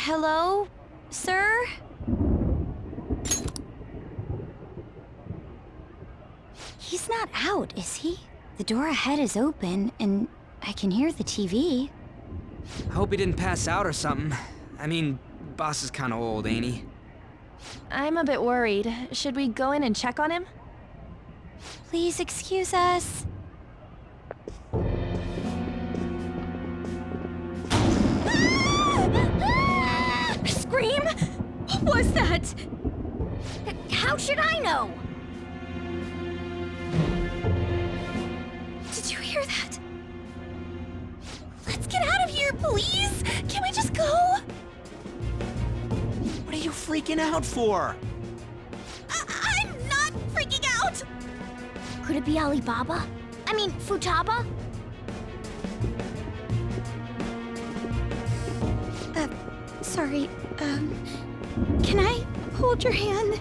Hello, sir? He's not out, is he? The door ahead is open, and I can hear the TV. I hope he didn't pass out or something. I mean, boss is kinda old, ain't he? I'm a bit worried. Should we go in and check on him? Please excuse us. Scream? What was that? How should I know? Did you hear that? Let's get out of here, please! Can we just go? What are you freaking out for? I'm not freaking out! Could it be Alibaba? I mean, Futaba? Sorry, can I hold your hand?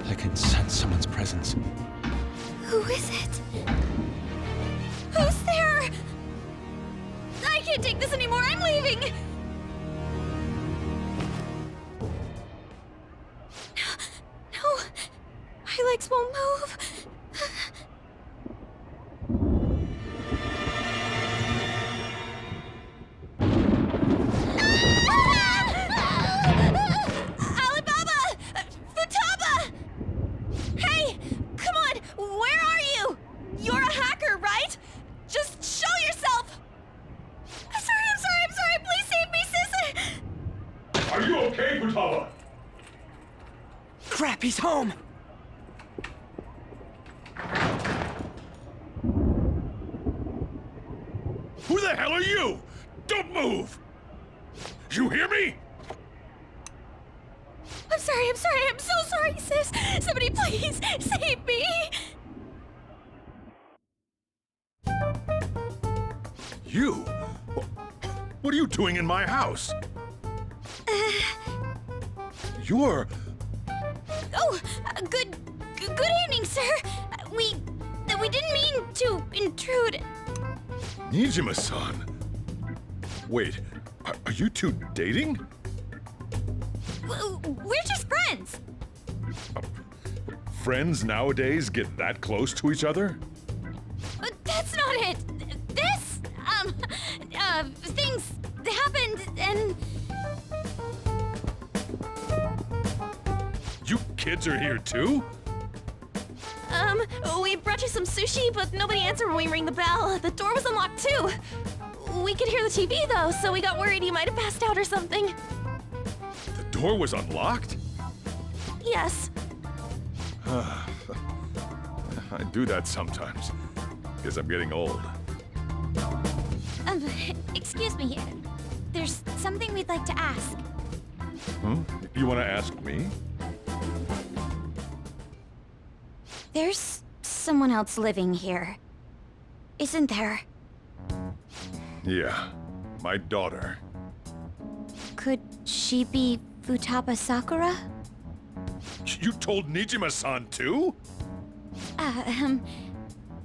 I can sense someone's presence. Who is it? Who's there? I can't take this anymore, I'm leaving! No, my legs won't move. Alibaba! Futaba! Hey, come on, where are you? You're a hacker, right? Just show yourself! I'm sorry, please save me, sis! Are you okay, Futaba? Crap, he's home! Who the hell are you? Don't move! You hear me? I'm sorry, I'm so sorry, sis! Somebody please save me! You? What are you doing in my house? You're... Oh, good evening, sir. We didn't mean to intrude. Nijima-san. Wait, are you two dating? We're just friends. Friends nowadays get that close to each other? But that's not it. This, things happened and... You kids are here too? We brought you some sushi, but nobody answered when we rang the bell. The door was unlocked too. We could hear the TV though, so we got worried you might have passed out or something. The door was unlocked? Yes. I do that sometimes, because I'm getting old. Excuse me. There's something we'd like to ask. You want to ask me? There's someone else living here, isn't there? Yeah, my daughter. Could she be Futaba Sakura? You told Nijima-san too?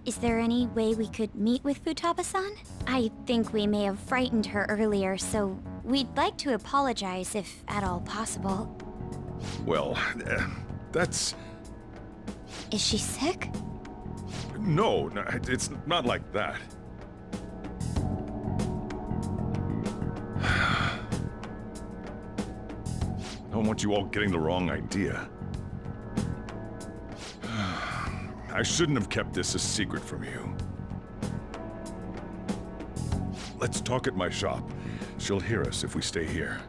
Is there any way we could meet with Futaba-san? I think we may have frightened her earlier, so we'd like to apologize if at all possible. Well, that's... Is she sick? No, it's not like that. I don't want you all getting the wrong idea. I shouldn't have kept this a secret from you. Let's talk at my shop. She'll hear us if we stay here.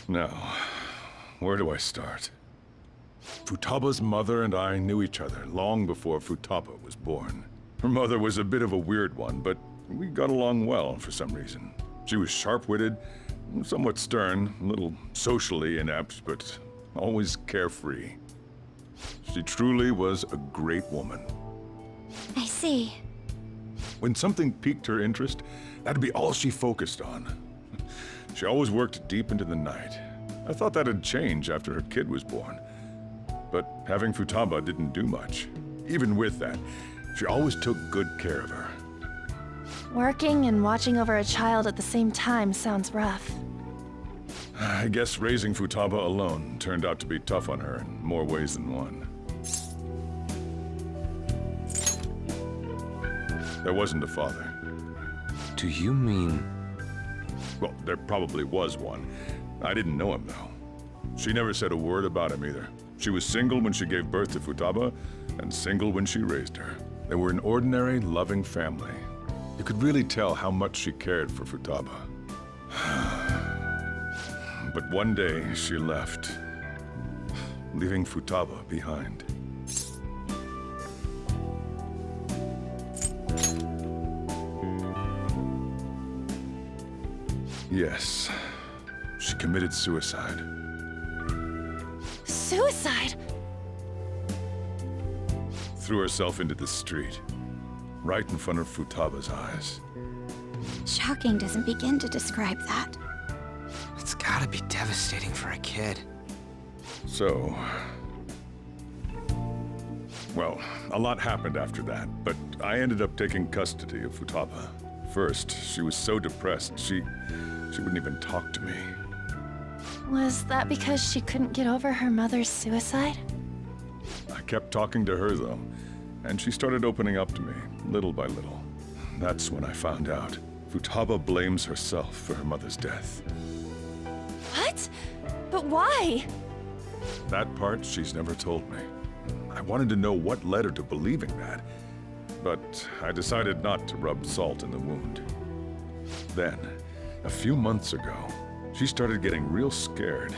Now, where do I start? Futaba's mother and I knew each other long before Futaba was born. Her mother was a bit of a weird one, but we got along well for some reason. She was sharp-witted, somewhat stern, a little socially inept, but always carefree. She truly was a great woman. I see. When something piqued her interest, that'd be all she focused on. She always worked deep into the night. I thought that'd change after her kid was born. but having Futaba didn't do much. Even with that, she always took good care of her. Working and watching over a child at the same time sounds rough. I guess raising Futaba alone turned out to be tough on her in more ways than one. There wasn't a father. Do you mean... Well, there probably was one. I didn't know him, though. She never said a word about him either. She was single when she gave birth to Futaba, and single when she raised her. They were an ordinary, loving family. You could really tell how much she cared for Futaba. But one day, she left, leaving Futaba behind. Yes, she committed suicide. Suicide? Threw herself into the street, right in front of Futaba's eyes. Shocking doesn't begin to describe that. It's gotta be devastating for a kid. So... Well, a lot happened after that, but I ended up taking custody of Futaba. First, she was so depressed, she wouldn't even talk to me. Was that because she couldn't get over her mother's suicide? I kept talking to her, though, and she started opening up to me, little by little. That's when I found out. Futaba blames herself for her mother's death. What? But why? That part she's never told me. I wanted to know what led her to believing that, but I decided not to rub salt in the wound. Then, a few months ago, she started getting real scared.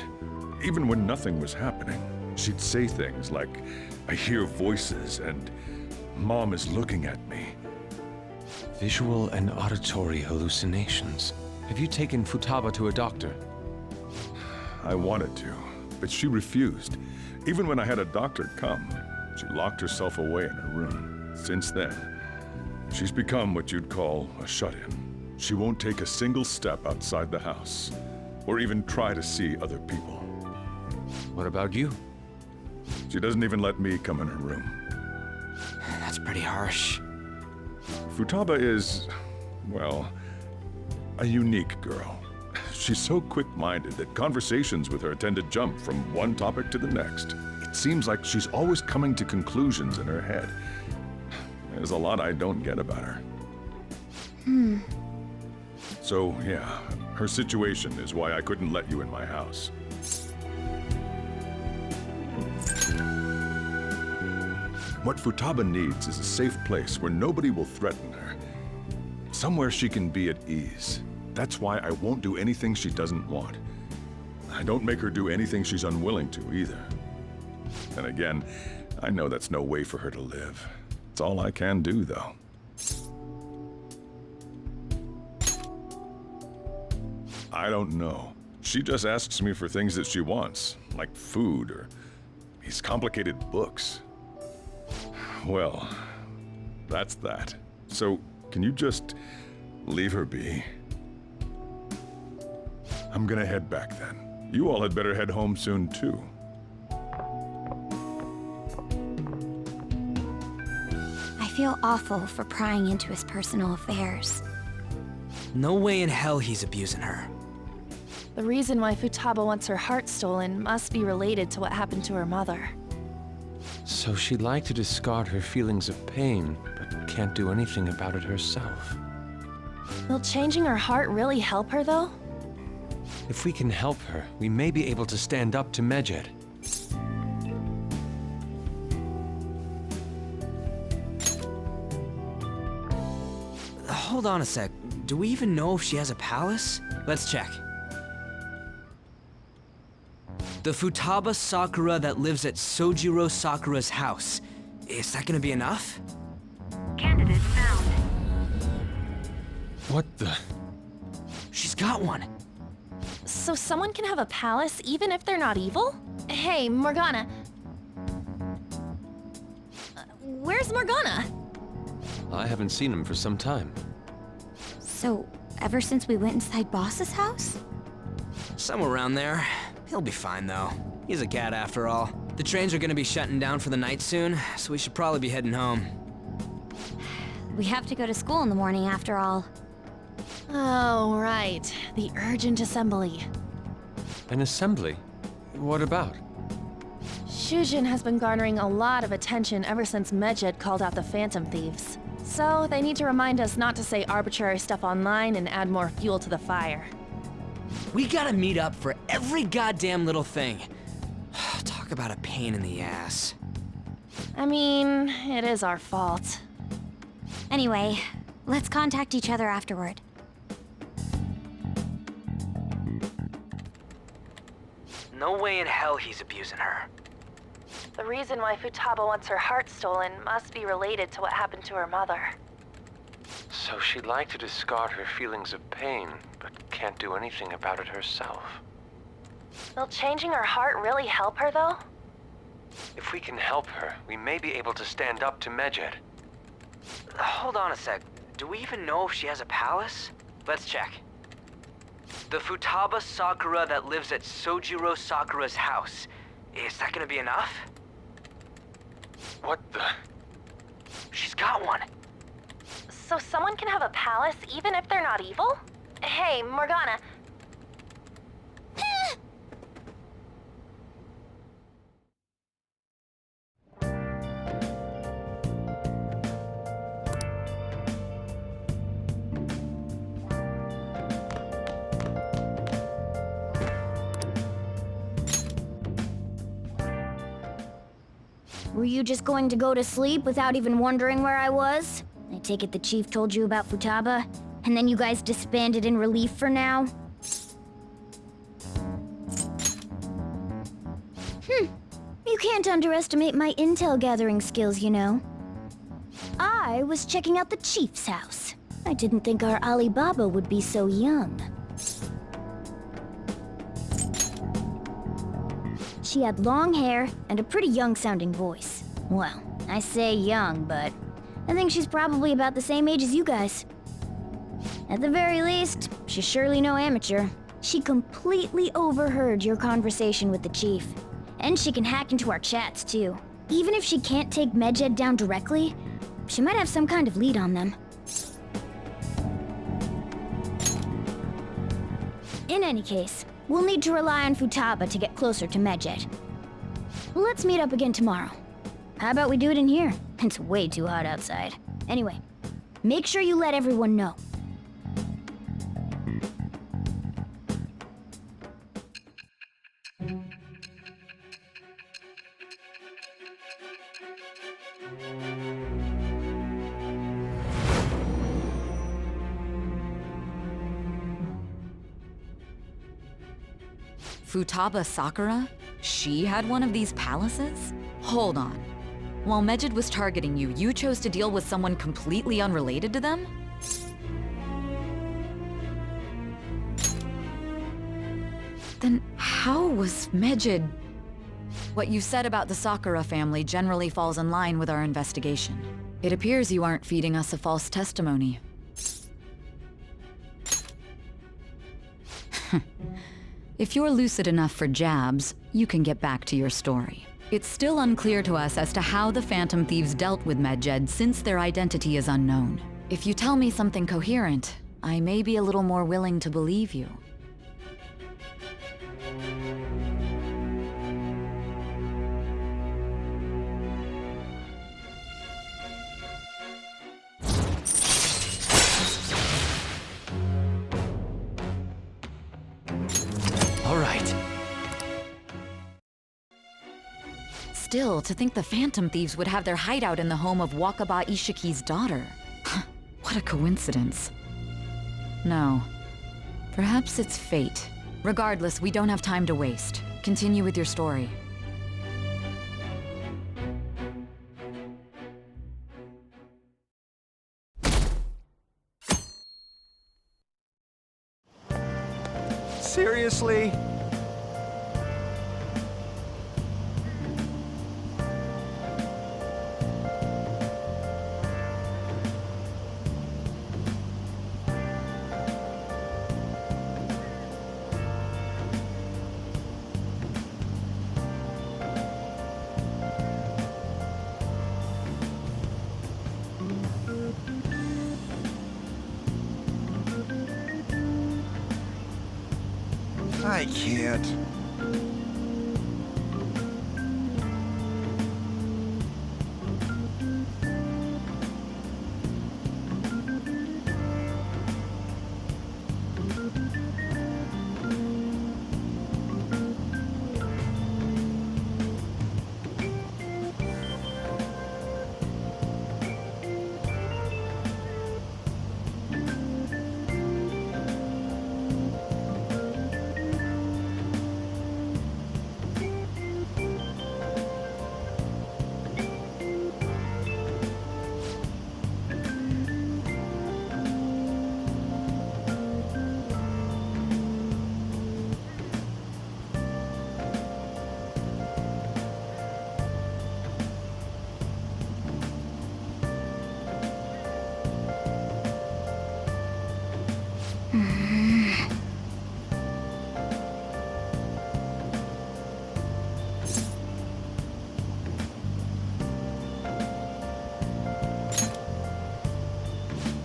Even when nothing was happening, she'd say things like, "I hear voices," and "Mom is looking at me." Visual and auditory hallucinations. Have you taken Futaba to a doctor? I wanted to, but she refused. Even when I had a doctor come, she locked herself away in her room. Since then, she's become what you'd call a shut-in. She won't take a single step outside the house, or even try to see other people. What about you? She doesn't even let me come in her room. That's pretty harsh. Futaba is, well, a unique girl. She's so quick-minded that conversations with her tend to jump from one topic to the next. It seems like she's always coming to conclusions in her head. There's a lot I don't get about her. So, yeah, her situation is why I couldn't let you in my house. What Futaba needs is a safe place where nobody will threaten her. Somewhere she can be at ease. That's why I won't do anything she doesn't want. I don't make her do anything she's unwilling to, either. And again, I know that's no way for her to live. It's all I can do, though. I don't know. She just asks me for things that she wants, like food or these complicated books. Well, that's that. So, can you just leave her be? I'm gonna head back then. You all had better head home soon, too. I feel awful for prying into his personal affairs. No way in hell he's abusing her. The reason why Futaba wants her heart stolen must be related to what happened to her mother. So she'd like to discard her feelings of pain, but can't do anything about it herself. Will changing her heart really help her, though? If we can help her, we may be able to stand up to Medjed. Hold on a sec. Do we even know if she has a palace? Let's check. The Futaba Sakura that lives at Sojiro Sakura's house. Is that gonna be enough? Candidate found. What the? She's got one. So someone can have a palace even if they're not evil? Hey, Morgana. Where's Morgana? I haven't seen him for some time. So, ever since we went inside Boss's house? Somewhere around there. He'll be fine, though. He's a cat after all. The trains are gonna be shutting down for the night soon, so we should probably be heading home. We have to go to school in the morning after all. Oh, right. The urgent assembly. An assembly? What about? Shujin has been garnering a lot of attention ever since Medjed called out the Phantom Thieves. So they need to remind us not to say arbitrary stuff online and add more fuel to the fire. We gotta meet up for every goddamn little thing. Talk about a pain in the ass. I mean, it is our fault. Anyway, let's contact each other afterward. No way in hell he's abusing her. The reason why Futaba wants her heart stolen must be related to what happened to her mother. So she'd like to discard her feelings of pain, but can't do anything about it herself. Will changing her heart really help her, though? If we can help her, we may be able to stand up to Medjed. Hold on a sec. Do we even know if she has a palace? Let's check. The Futaba Sakura that lives at Sojiro Sakura's house. Is that gonna be enough? What the? She's got one. So someone can have a palace even if they're not evil? Hey, Morgana. Were you just going to go to sleep without even wondering where I was? I take it the chief told you about Futaba, and then you guys disbanded in relief for now? You can't underestimate my intel gathering skills, you know. I was checking out the chief's house. I didn't think our Alibaba would be so young. She had long hair and a pretty young-sounding voice. Well, I say young, but I think she's probably about the same age as you guys. At the very least, she's surely no amateur. She completely overheard your conversation with the chief. And she can hack into our chats, too. Even if she can't take Medjed down directly, she might have some kind of lead on them. In any case, we'll need to rely on Futaba to get closer to Medjed. Let's meet up again tomorrow. How about we do it in here? It's way too hot outside. Anyway, make sure you let everyone know. Futaba Sakura? She had one of these palaces? Hold on. While Medjed was targeting you, you chose to deal with someone completely unrelated to them? Then how was Medjed... What you said about the Sakura family generally falls in line with our investigation. It appears you aren't feeding us a false testimony. If you're lucid enough for jabs, you can get back to your story. It's still unclear to us as to how the Phantom Thieves dealt with Medjed since their identity is unknown. If you tell me something coherent, I may be a little more willing to believe you. Still, to think the Phantom Thieves would have their hideout in the home of Wakaba Ishiki's daughter. What a coincidence. No. Perhaps it's fate. Regardless, we don't have time to waste. Continue with your story. Seriously? I can't.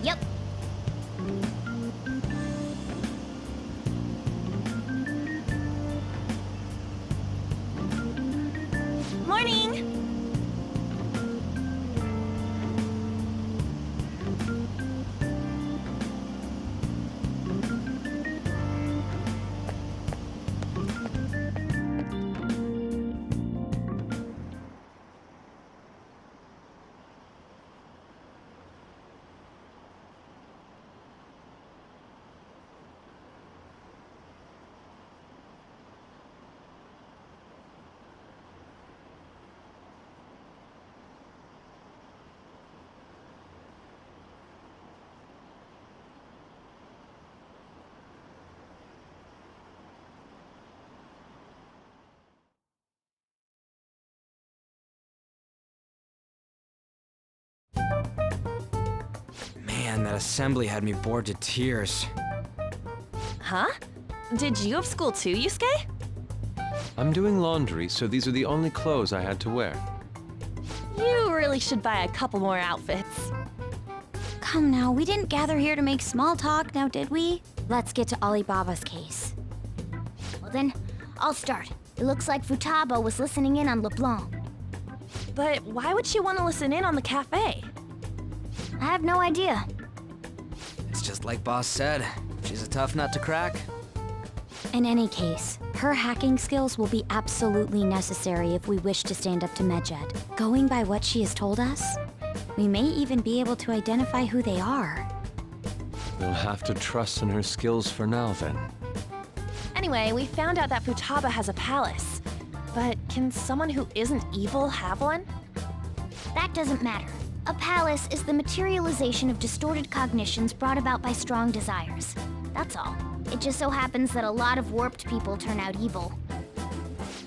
Yep. Morning! Man, that assembly had me bored to tears. Huh? Did you have school too, Yusuke? I'm doing laundry, so these are the only clothes I had to wear. You really should buy a couple more outfits. Come now, we didn't gather here to make small talk, now did we? Let's get to Alibaba's case. Well then, I'll start. It looks like Futaba was listening in on LeBlanc. But why would she want to listen in on the cafe? I have no idea. It's just like Boss said. She's a tough nut to crack. In any case, her hacking skills will be absolutely necessary if we wish to stand up to Medjed. Going by what she has told us, we may even be able to identify who they are. We'll have to trust in her skills for now, then. Anyway, we found out that Futaba has a palace. But can someone who isn't evil have one? That doesn't matter. A palace is the materialization of distorted cognitions brought about by strong desires. That's all. It just so happens that a lot of warped people turn out evil.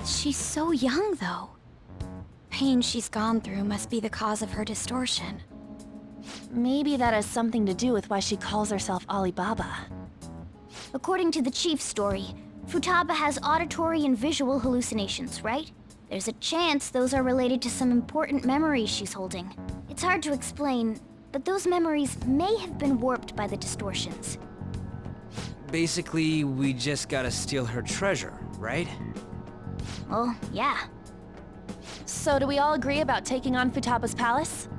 She's so young, though. Pain she's gone through must be the cause of her distortion. Maybe that has something to do with why she calls herself Alibaba. According to the chief's story, Futaba has auditory and visual hallucinations, right? There's a chance those are related to some important memories she's holding. It's hard to explain, but those memories may have been warped by the distortions. Basically, we just gotta steal her treasure, right? Well, yeah. So do we all agree about taking on Futaba's palace?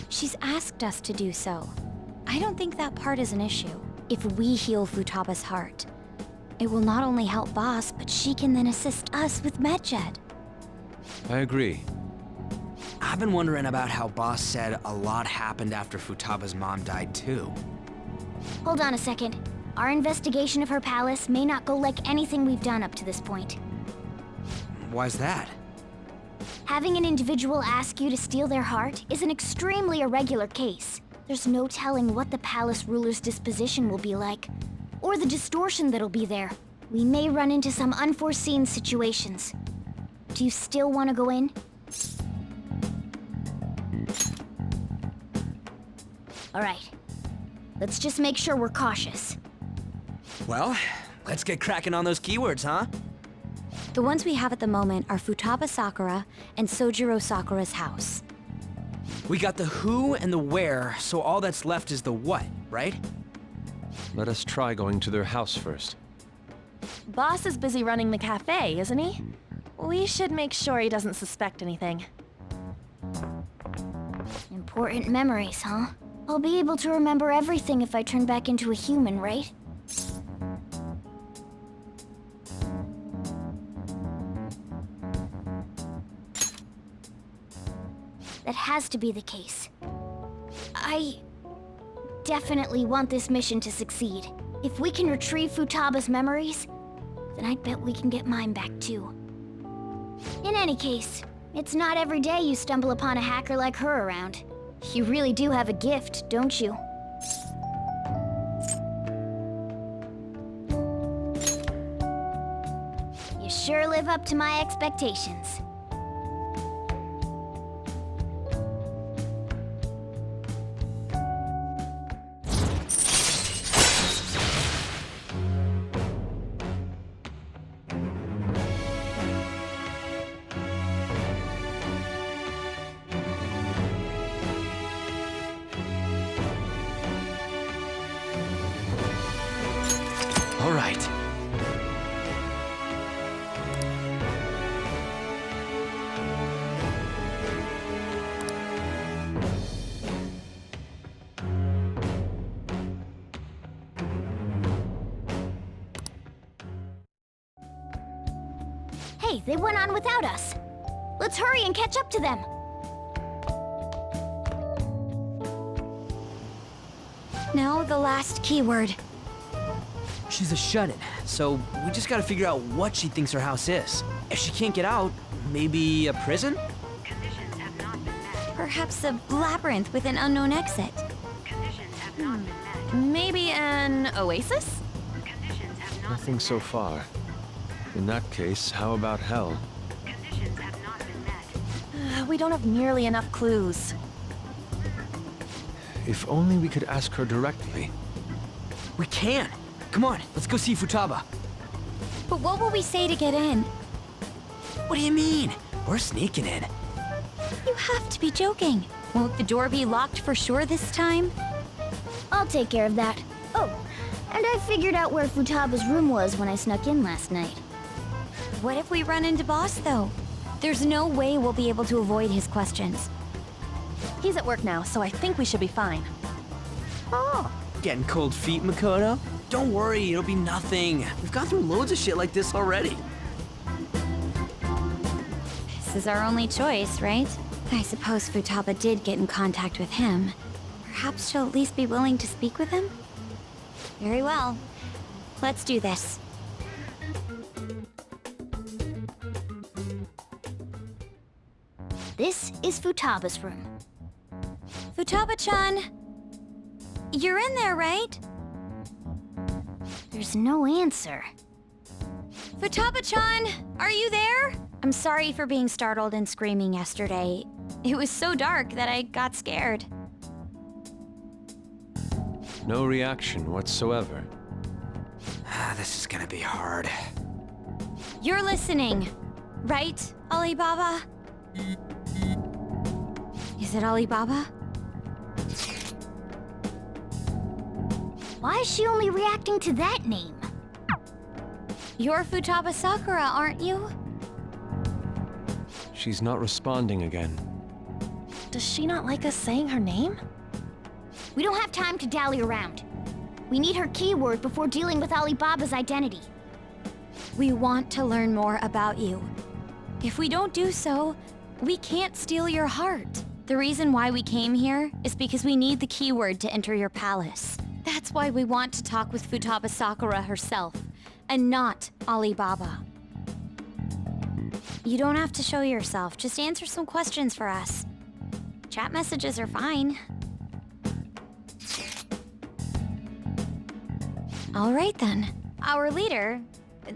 She's asked us to do so. I don't think that part is an issue. If we heal Futaba's heart, it will not only help Boss, but she can then assist us with Medjed. I agree. I've been wondering about how Boss said a lot happened after Futaba's mom died, too. Hold on a second. Our investigation of her palace may not go like anything we've done up to this point. Why's that? Having an individual ask you to steal their heart is an extremely irregular case. There's no telling what the palace ruler's disposition will be like, or the distortion that'll be there. We may run into some unforeseen situations. Do you still want to go in? All right. Let's just make sure we're cautious. Well, let's get cracking on those keywords, huh? The ones we have at the moment are Futaba Sakura and Sojiro Sakura's house. We got the who and the where, so all that's left is the what, right? Let us try going to their house first. Boss is busy running the cafe, isn't he? We should make sure he doesn't suspect anything. Important memories, huh? I'll be able to remember everything if I turn back into a human, right? That has to be the case. I definitely want this mission to succeed. If we can retrieve Futaba's memories, then I'd bet we can get mine back too. In any case, it's not every day you stumble upon a hacker like her around. You really do have a gift, don't you? You sure live up to my expectations. All right. Hey, they went on without us. Let's hurry and catch up to them. Now the last keyword. She's a shut-in, so we just gotta figure out what she thinks her house is. If she can't get out, maybe a prison? Conditions have not been met. Perhaps a labyrinth with an unknown exit. Conditions have not been met. Maybe an oasis? Conditions have not Nothing been so met. far. In that case, how about hell? Conditions have not been met. We don't have nearly enough clues. If only we could ask her directly. We can! Come on, let's go see Futaba. But what will we say to get in? What do you mean? We're sneaking in. You have to be joking. Won't the door be locked for sure this time? I'll take care of that. Oh, and I figured out where Futaba's room was when I snuck in last night. What if we run into Boss, though? There's no way we'll be able to avoid his questions. He's at work now, so I think we should be fine. Oh, getting cold feet, Makoto? Don't worry, it'll be nothing. We've gone through loads of shit like this already. This is our only choice, right? I suppose Futaba did get in contact with him. Perhaps she'll at least be willing to speak with him? Very well. Let's do this. This is Futaba's room. Futaba-chan! You're in there, right? There's no answer. Futaba-chan! Are you there? I'm sorry for being startled and screaming yesterday. It was so dark that I got scared. No reaction whatsoever. This is gonna be hard. You're listening, right, Alibaba? Is it Alibaba? Why is she only reacting to that name? You're Futaba Sakura, aren't you? She's not responding again. Does she not like us saying her name? We don't have time to dally around. We need her keyword before dealing with Alibaba's identity. We want to learn more about you. If we don't do so, we can't steal your heart. The reason why we came here is because we need the keyword to enter your palace. That's why we want to talk with Futaba Sakura herself, and not Alibaba. You don't have to show yourself, just answer some questions for us. Chat messages are fine. All right then. Our leader,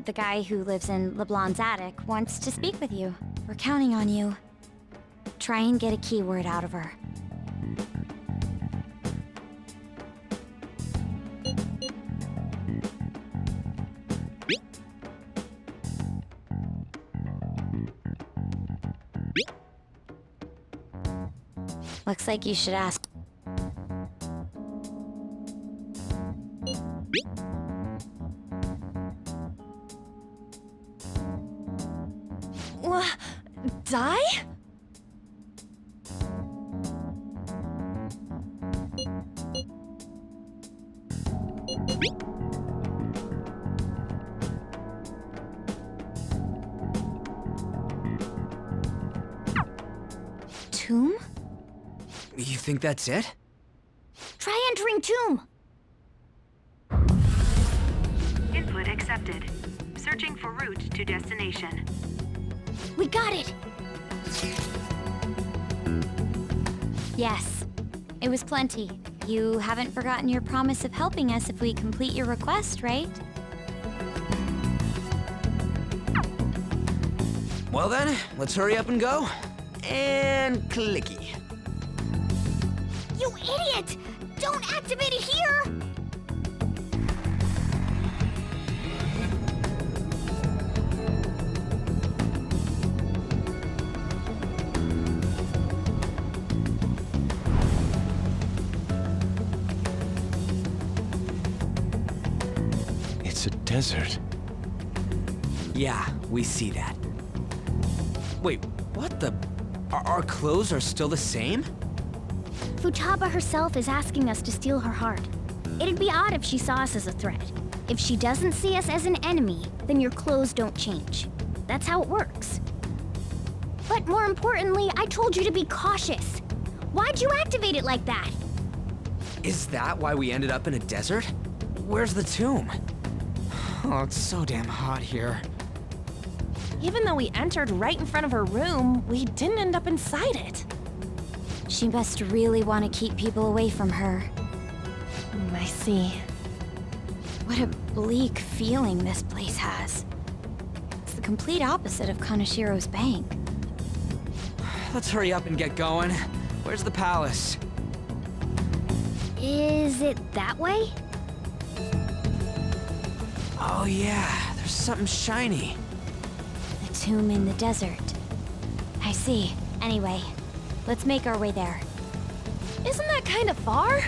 the guy who lives in LeBlanc's attic, wants to speak with you. We're counting on you. Try and get a keyword out of her. Looks like you should ask. Die? Tomb? You think that's it? Try entering tomb. Input accepted. Searching for route to destination. We got it. Yes. It was plenty. You haven't forgotten your promise of helping us if we complete your request, right? Well then, let's hurry up and go. And clicky. You idiot! Don't activate it here! It's a desert. Yeah, we see that. Wait, what the? Our clothes are still the same? Futaba herself is asking us to steal her heart. It'd be odd if she saw us as a threat. If she doesn't see us as an enemy, then your clothes don't change. That's how it works. But more importantly, I told you to be cautious. Why'd you activate it like that? Is that why we ended up in a desert? Where's the tomb? Oh, it's so damn hot here. Even though we entered right in front of her room, we didn't end up inside it. She must really want to keep people away from her. I see. What a bleak feeling this place has. It's the complete opposite of Kanashiro's bank. Let's hurry up and get going. Where's the palace? Is it that way? Oh yeah, there's something shiny. The tomb in the desert. I see. Anyway, let's make our way there. Isn't that kind of far?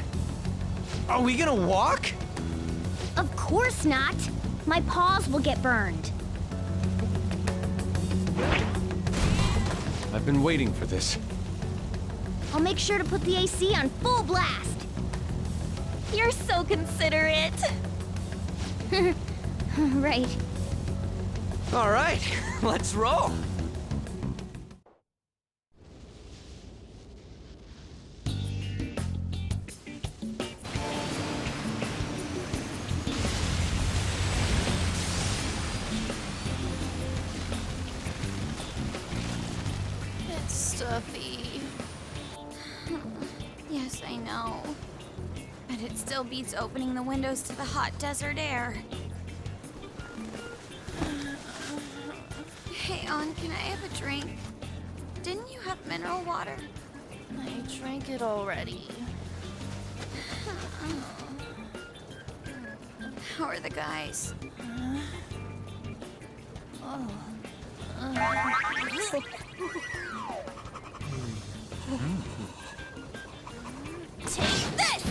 Are we gonna walk? Of course not. My paws will get burned. I've been waiting for this. I'll make sure to put the AC on full blast. You're so considerate. Right. All right, let's roll. It's stuffy. Yes, I know. But it still beats opening the windows to the hot desert air. Hey, On, can I have a drink? Didn't you have mineral water? I drank it already. How are the guys? Take this!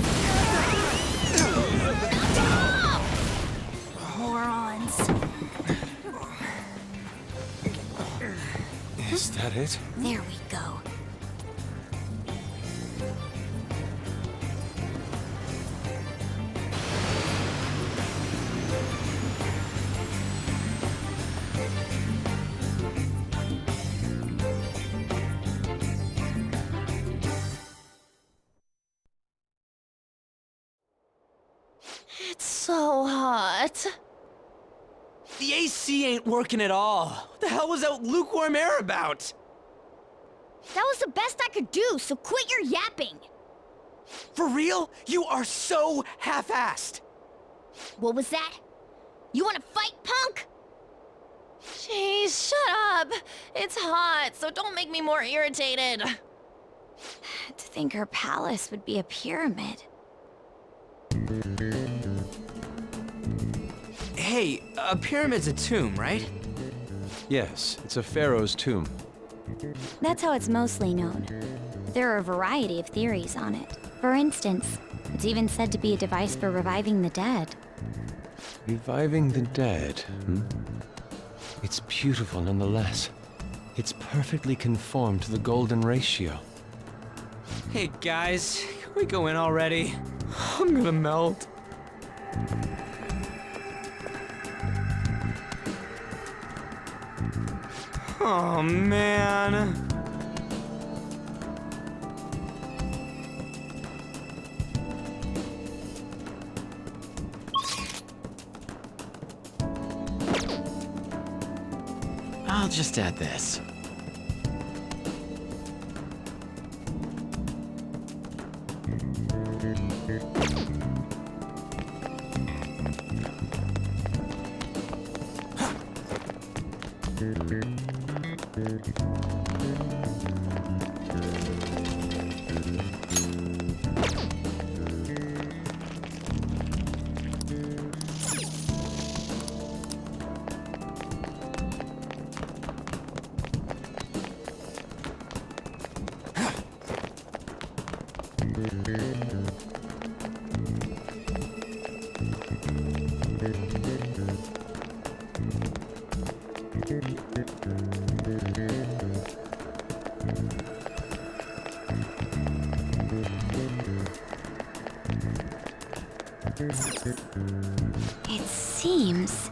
Morons. Is that it? There we go. It's so hot. The AC ain't working at all. What the hell was that lukewarm air about? That was the best I could do, so quit your yapping. For real? You are so half-assed. What was that? You want to fight, punk? Jeez, shut up. It's hot, so don't make me more irritated. To think her palace would be a pyramid. Hey, a pyramid's a tomb, right? Yes, it's a pharaoh's tomb. That's how it's mostly known. There are a variety of theories on it. For instance, it's even said to be a device for reviving the dead. Reviving the dead, hmm? It's beautiful nonetheless. It's perfectly conformed to the golden ratio. Hey guys, can we go in already? I'm gonna melt. Oh man. I'll just add this. It seems...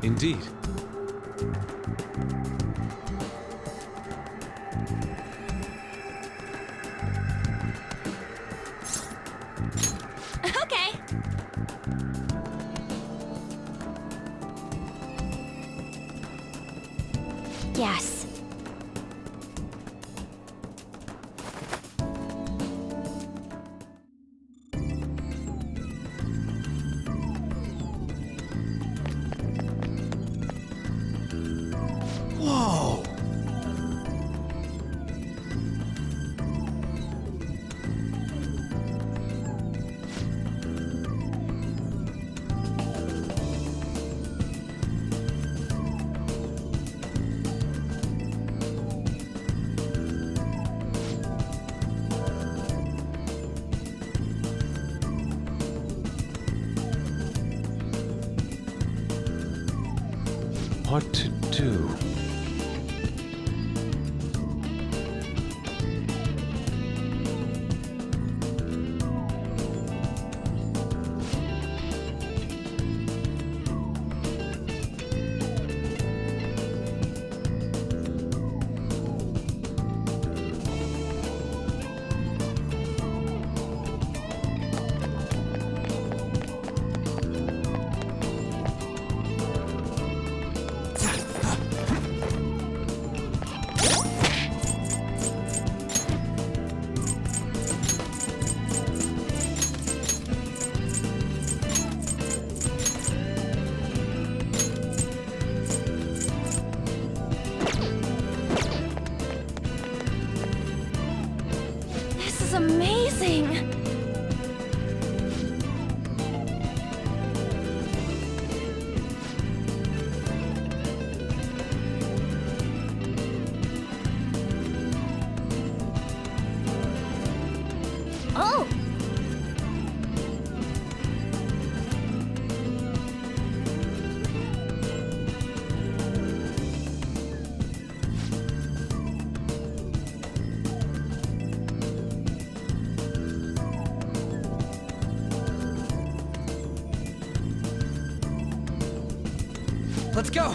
Indeed. Okay. Yes. Whoa! What to do? This is amazing! Oh! Let's go!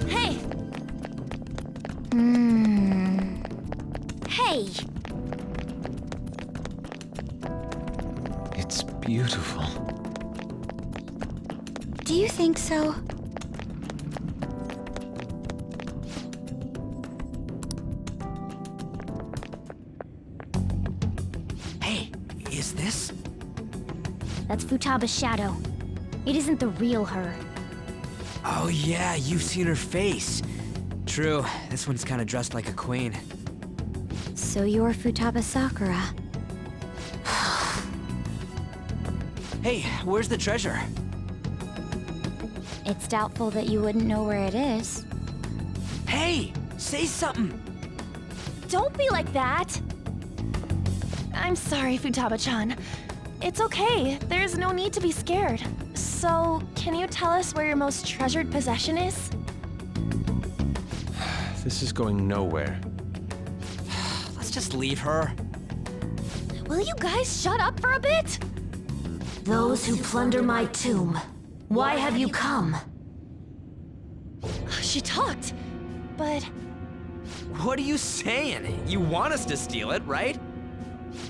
Hey! Hey! It's beautiful. Do you think so? Hey, is this? That's Futaba's shadow. It isn't the real her. Oh yeah, you've seen her face. True, this one's kinda dressed like a queen. So you're Futaba Sakura. Hey, where's the treasure? It's doubtful that you wouldn't know where it is. Hey, say something. Don't be like that! I'm sorry, Futaba-chan. It's okay. There's no need to be scared. So, can you tell us where your most treasured possession is? This is going nowhere. Let's just leave her. Will you guys shut up for a bit? Those who plunder my tomb, why have you come? She talked, but... What are you saying? You want us to steal it, right?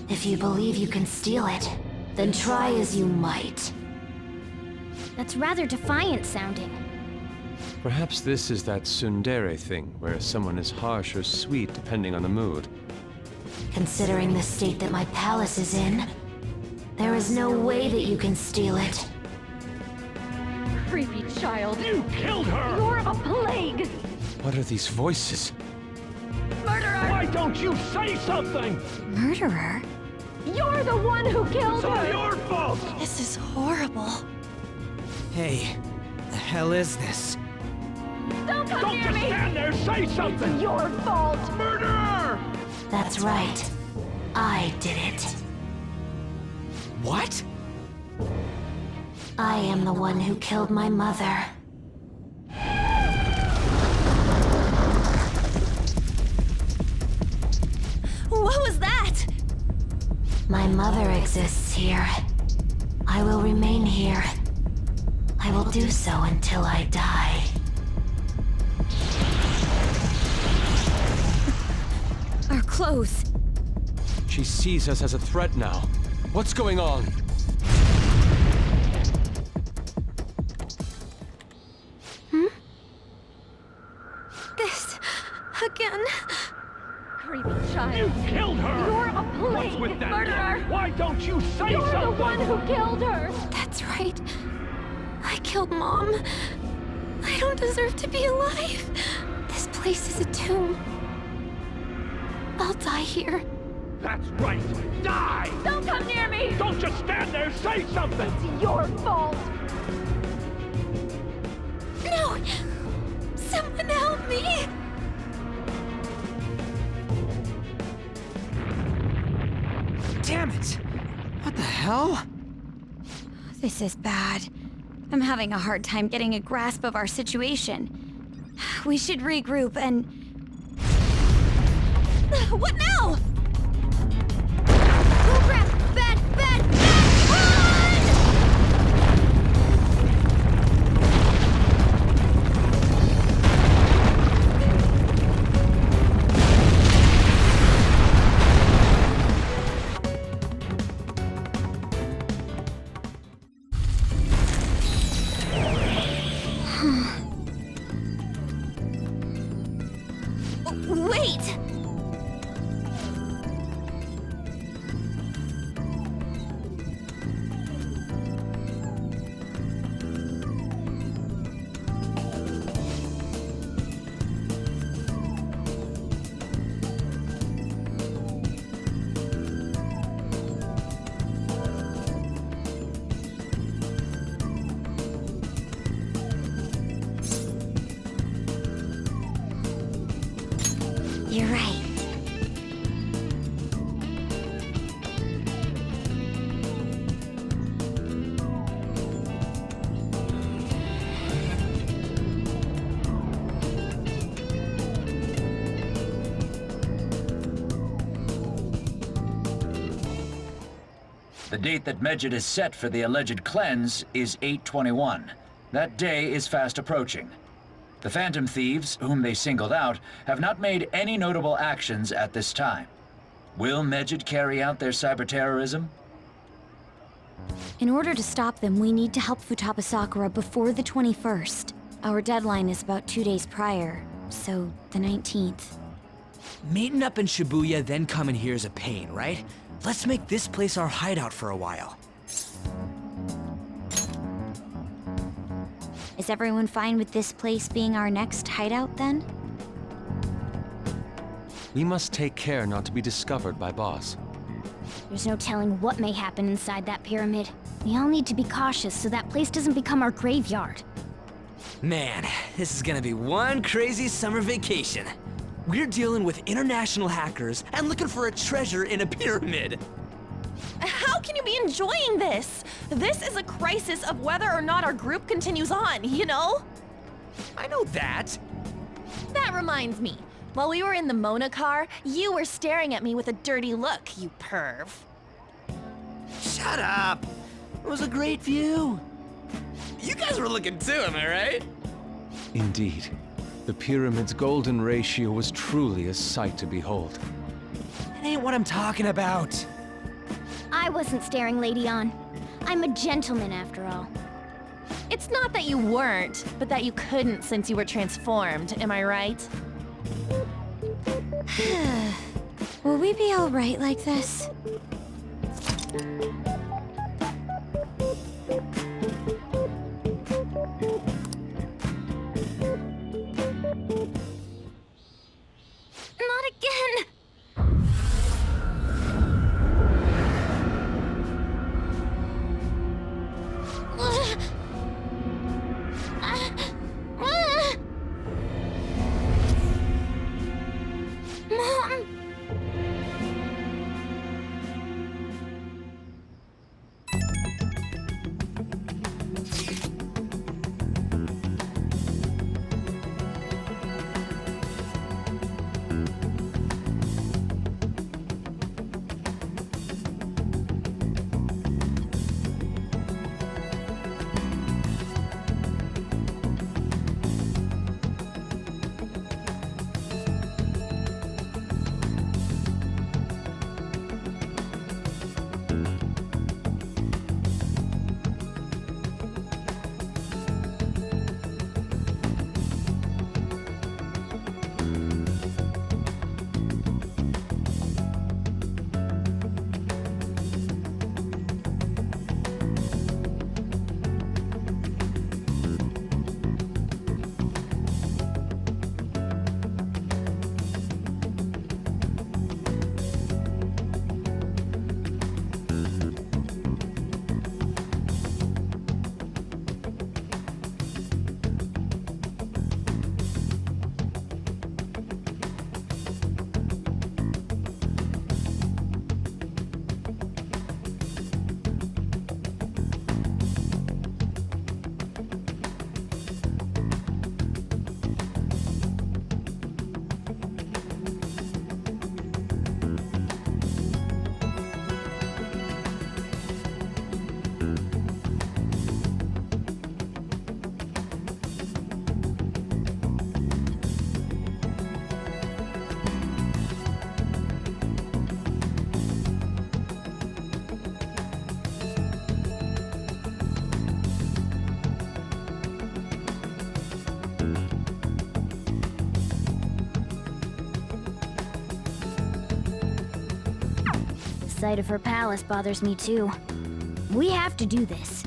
If you believe you can steal it, then try as you might. That's rather defiant sounding. Perhaps this is that tsundere thing, where someone is harsh or sweet depending on the mood. Considering the state that my palace is in, there is no way that you can steal it. Creepy child. You killed her! You're a plague! What are these voices? Murderer! Why don't you say something? Murderer? You're the one who killed It's all her! your fault! This is horrible. Hey, the hell is this? Don't come Don't near just me! stand there, say something! It's your fault! Murderer! That's right. I did it. What? I am the one who killed my mother. What was that? My mother exists here. I will remain here. I will do so until I die. Our clothes. She sees us as a threat now. What's going on? This... again. Creepy child. You killed her! You're a plague! What's with that Murderer! gun? Why don't you say You're something? the one who killed her! That's right. I killed Mom. I don't deserve to be alive. This place is a tomb. I'll die here. That's right! Die! Don't come near me! Don't just stand there, say something! It's your fault! No! Someone help me! Damn it! What the hell? This is bad. I'm having a hard time getting a grasp of our situation. We should regroup and... What now? Oh crap! Bad! Wait! You're right. The date that Medjed is set for the alleged cleanse is 8/21. That day is fast approaching. The Phantom Thieves, whom they singled out, have not made any notable actions at this time. Will Medjed carry out their cyber-terrorism? In order to stop them, we need to help Futaba Sakura before the 21st. Our deadline is about 2 days prior, so the 19th. Meeting up in Shibuya, then coming here is a pain, right? Let's make this place our hideout for a while. Is everyone fine with this place being our next hideout, then? We must take care not to be discovered by Boss. There's no telling what may happen inside that pyramid. We all need to be cautious so that place doesn't become our graveyard. Man, this is gonna be one crazy summer vacation. We're dealing with international hackers and looking for a treasure in a pyramid. How can you be enjoying this? This is a crisis of whether or not our group continues on, you know? I know that. That reminds me. While we were in the Mona car, you were staring at me with a dirty look, you perv. Shut up! It was a great view. You guys were looking too, am I right? Indeed. The pyramid's golden ratio was truly a sight to behold. That ain't what I'm talking about. I wasn't staring, Lady On. I'm a gentleman after all. It's not that you weren't, but that you couldn't since you were transformed, am I right? Will we be all right like this? Not again! Mom! The sight of her palace bothers me too. We have to do this.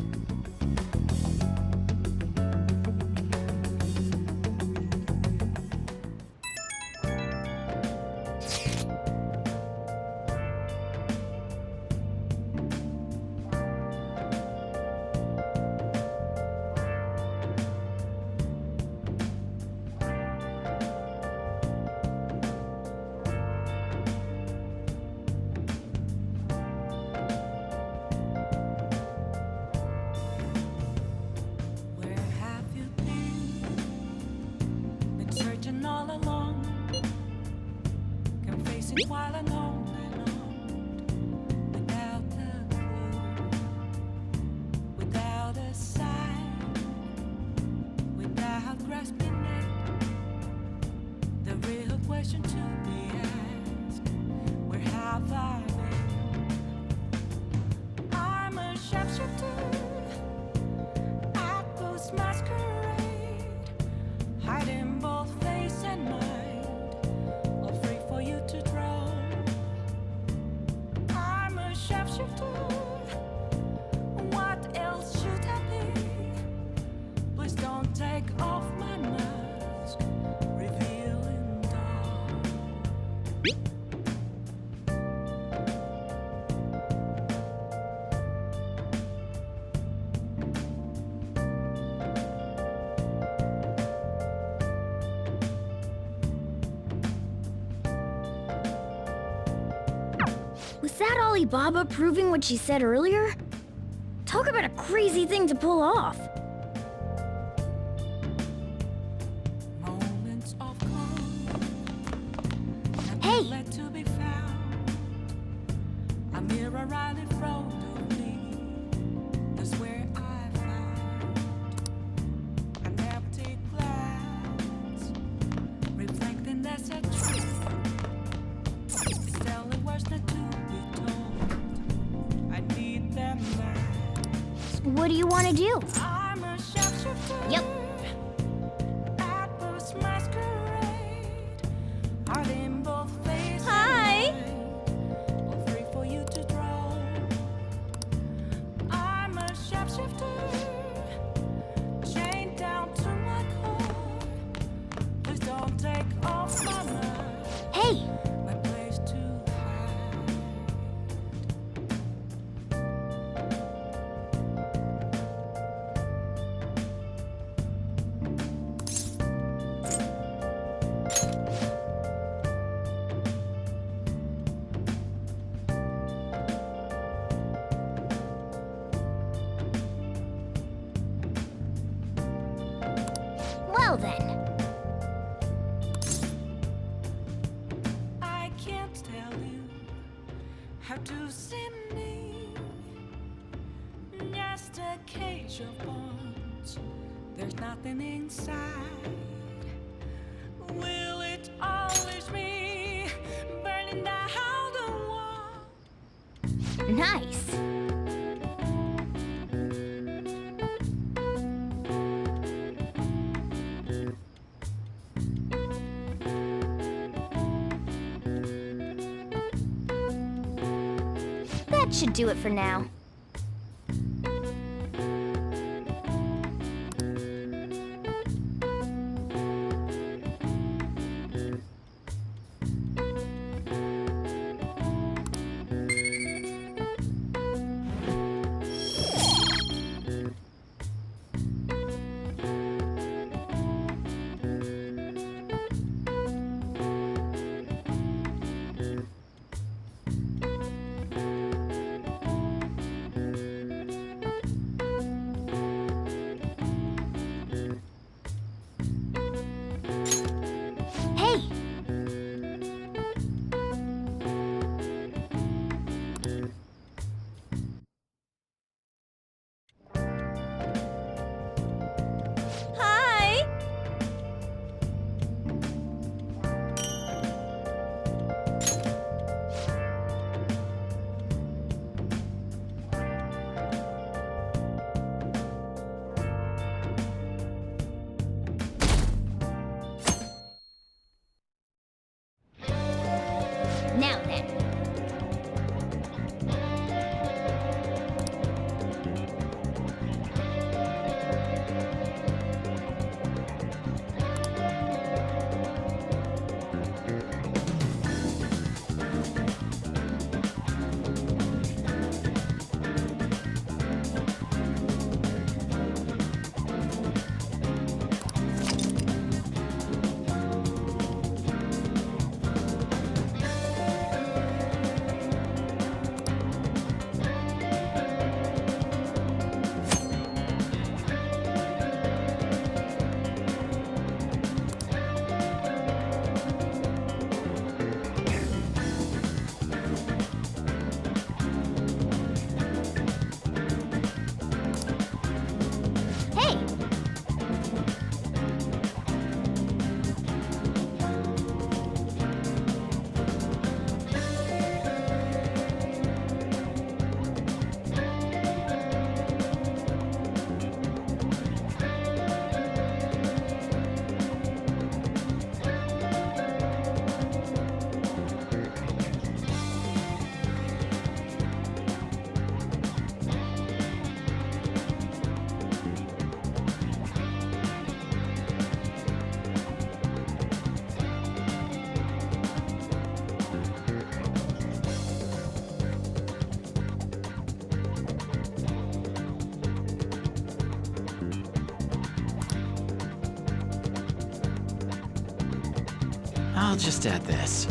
Was that Alibaba proving what she said earlier? Talk about a crazy thing to pull off. Hey! What do you want to do? Yep. Hi! Hey! Well then. I can't tell you how to see me. Just a cage of bones. There's nothing inside. Will it always be burning down the wall? Nice. That should do it for now. Hey! Hi! Now then. Hey! I'll just add this.